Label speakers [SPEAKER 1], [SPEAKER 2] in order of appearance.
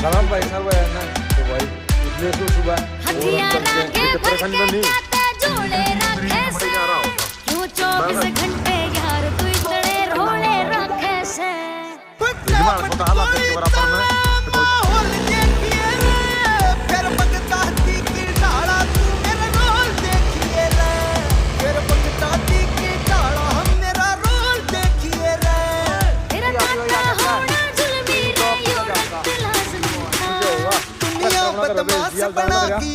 [SPEAKER 1] घणा पैसा हुआ है ना तो भाई इसलिए तो सुबह परेशानी तो नहीं
[SPEAKER 2] क्यों 24 घंटे यार तू इतने रोले रखे से
[SPEAKER 1] दिमाग को तो हालात के बराबर में
[SPEAKER 2] बदमाश बना की